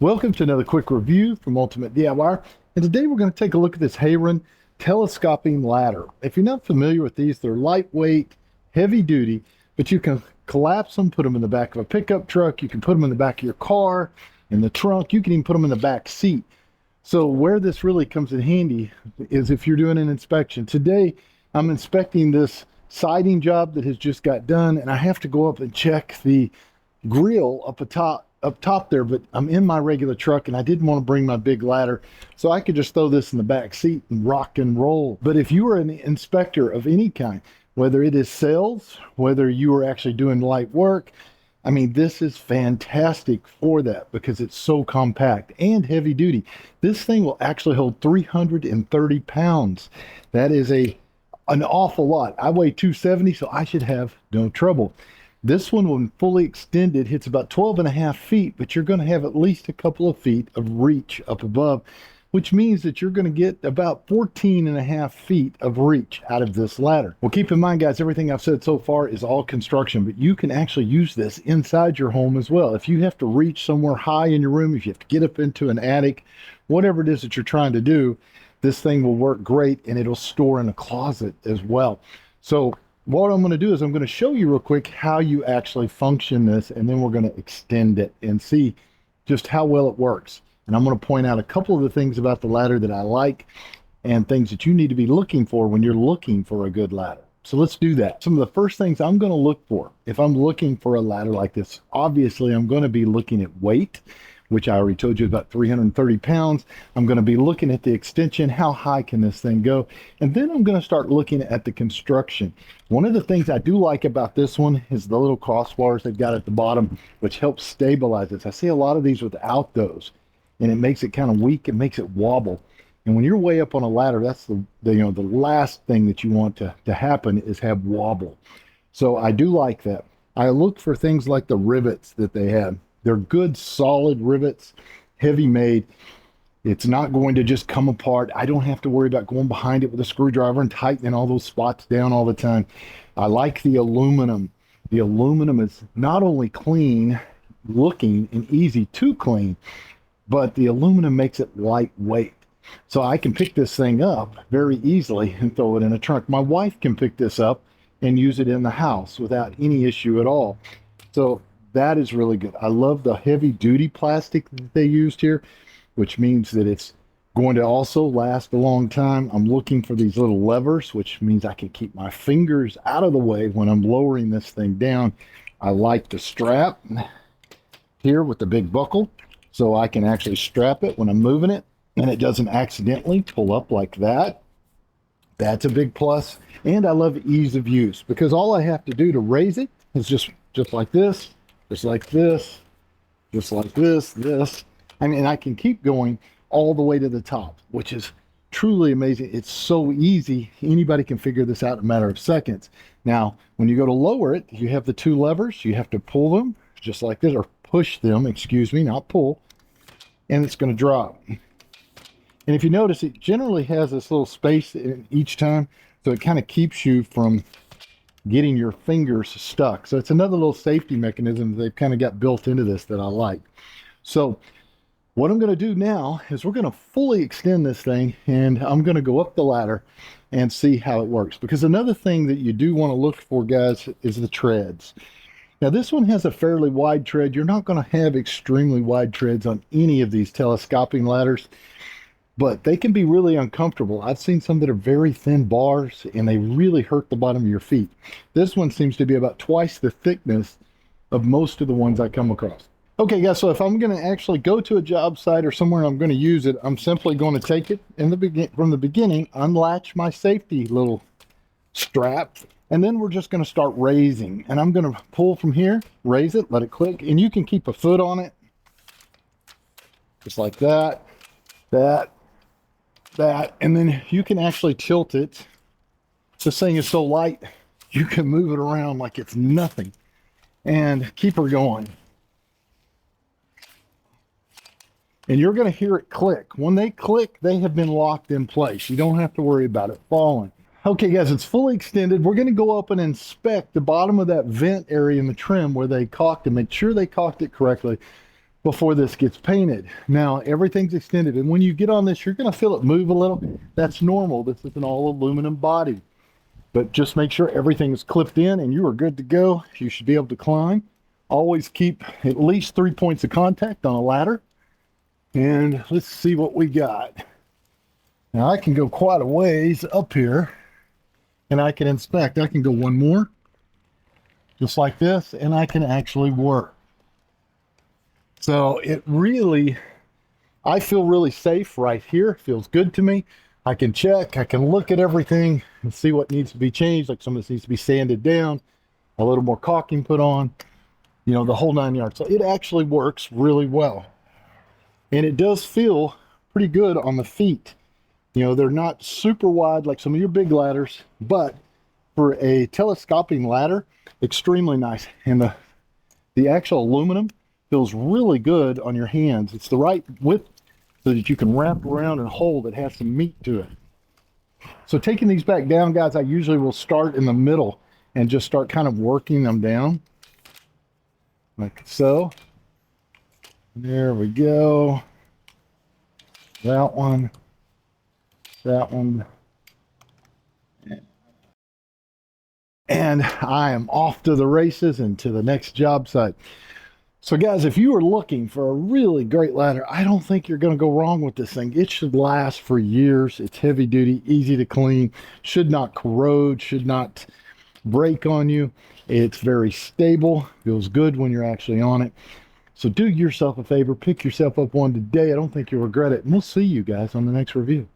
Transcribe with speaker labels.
Speaker 1: Welcome to another quick review from Ultimate DIY. And today we're going to take a look at this Heyarun telescoping ladder. If you're not familiar with these, they're lightweight, heavy duty, but you can collapse them, put them in the back of a pickup truck. You can put them in the back of your car, in the trunk. You can even put them in the back seat. So where this really comes in handy is if you're doing an inspection. Today, I'm inspecting this siding job that has just got done, and I have to go up and check the grill up top there, but I'm in my regular truck and I didn't want to bring my big ladder, so I could just throw this in the back seat and rock and roll. But if you are an inspector of any kind, whether it is sales, whether you are actually doing light work, I mean, this is fantastic for that because it's so compact and heavy duty. This thing will actually hold 330 pounds. That is an awful lot. I weigh 270, so I should have no trouble. This one, when fully extended, hits about 12.5 feet, but you're going to have at least a couple of feet of reach up above, which means that you're going to get about 14.5 feet of reach out of this ladder. Well, keep in mind, guys, everything I've said so far is all construction, but you can actually use this inside your home as well. If you have to reach somewhere high in your room, if you have to get up into an attic, whatever it is that you're trying to do, this thing will work great, and it'll store in a closet as well. So what I'm going to do is I'm going to show you real quick how you actually function this, and then we're going to extend it and see just how well it works. And I'm going to point out a couple of the things about the ladder that I like and things that you need to be looking for when you're looking for a good ladder. So let's do that. Some of the first things I'm going to look for if I'm looking for a ladder like this, obviously I'm going to be looking at weight, which I already told you about 330 pounds. I'm going to be looking at the extension, how high can this thing go? And then I'm going to start looking at the construction. One of the things I do like about this one is the little crossbars they've got at the bottom, which helps stabilize this. I see a lot of these without those, and it makes it kind of weak. It makes it wobble. And when you're way up on a ladder, that's the last thing that you want to happen is have wobble. So I do like that. I look for things like the rivets that they have. They're good, solid rivets, heavy made. It's not going to just come apart. I don't have to worry about going behind it with a screwdriver and tightening all those spots down all the time. I like the aluminum. The aluminum is not only clean looking and easy to clean, but the aluminum makes it lightweight. So I can pick this thing up very easily and throw it in a trunk. My wife can pick this up and use it in the house without any issue at all. So that is really good. I love the heavy duty plastic that they used here, which means that it's going to also last a long time. I'm looking for these little levers, which means I can keep my fingers out of the way when I'm lowering this thing down. I like the strap here with the big buckle, so I can actually strap it when I'm moving it, and it doesn't accidentally pull up like that. That's a big plus. And I love ease of use because all I have to do to raise it is just like this. Just like this, just like this. I mean, I can keep going all the way to the top, which is truly amazing. It's so easy. Anybody can figure this out in a matter of seconds. Now, when you go to lower it, you have the two levers. You have to pull them just like this, or push them, excuse me, not pull, and it's going to drop. And if you notice, it generally has this little space in each time, so it kind of keeps you from getting your fingers stuck. So it's another little safety mechanism that they've kind of got built into this that I like. So what I'm going to do now is we're going to fully extend this thing, and I'm going to go up the ladder and see how it works. Because another thing that you do want to look for, guys, is the treads. Now this one has a fairly wide tread. You're not going to have extremely wide treads on any of these telescoping ladders, but they can be really uncomfortable. I've seen some that are very thin bars and they really hurt the bottom of your feet. This one seems to be about twice the thickness of most of the ones I come across. Okay guys, so if I'm going to actually go to a job site or somewhere and I'm going to use it, I'm simply going to take it from the beginning, unlatch my safety little strap, and then we're just going to start raising. And I'm going to pull from here, raise it, let it click, and you can keep a foot on it. Just like that, that, and then you can actually tilt it. This thing is so light, you can move it around like it's nothing and keep her going. And you're going to hear it click. When they click, they have been locked in place. You don't have to worry about it falling. Okay guys, it's fully extended. We're going to go up and inspect the bottom of that vent area in the trim where they caulked and make sure they caulked it correctly. before this gets painted. Now everything's extended, and when you get on this, you're going to feel it move a little. That's normal. This is an all aluminum body, but just make sure everything is clipped in and you are good to go. You should be able to climb. Always keep at least 3 points of contact on a ladder. And let's see what we got. Now I can go quite a ways up here and I can inspect. I can go one more just like this, and I can actually work. So it really, I feel really safe right here. Feels good to me. I can check, I can look at everything and see what needs to be changed. Like some of this needs to be sanded down, a little more caulking put on, you know, the whole 9 yards. So it actually works really well. And it does feel pretty good on the feet. You know, they're not super wide like some of your big ladders, but for a telescoping ladder, extremely nice. And the actual aluminum feels really good on your hands. It's the right width so that you can wrap around and hold. It has some meat to it. So taking these back down, guys, I usually will start in the middle and just start kind of working them down like so. There we go. That one. That one. And I am off to the races and to the next job site. So guys, if you are looking for a really great ladder, I don't think you're going to go wrong with this thing. It should last for years. It's heavy duty, easy to clean, should not corrode, should not break on you. It's very stable, feels good when you're actually on it. So do yourself a favor, pick yourself up one today. I don't think you'll regret it. And we'll see you guys on the next review.